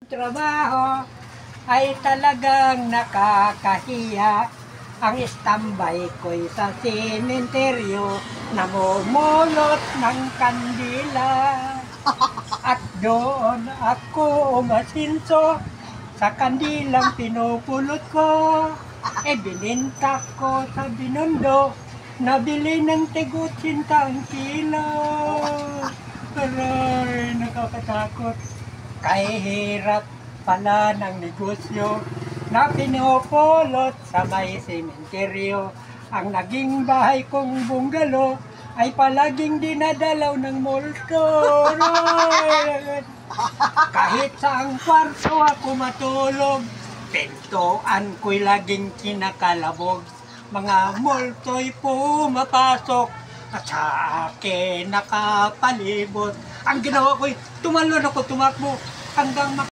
Trabaho ay talagang nakakahiya. Ang istambay ko'y sa simenteryo, namumulot ng kandila. At doon ako umasinso sa kandilang pinupulot ko. Bininta ko sa Binondo, nabili ng tig-80 kilo. Aray, nakakatakot. Kay hirap pala ng negosyo na pinupulot sa may sementeryo. Ang naging bahay kong bungalo ay palaging dinadalaw ng multo. Kahit sa ang kwarto ako matulog, pintuan ko'y laging kinakalabog. Mga multo'y pumapasok at sa akin nakapalibot. Ang ginawa ko'y tumalon ako, tumakbo hanggang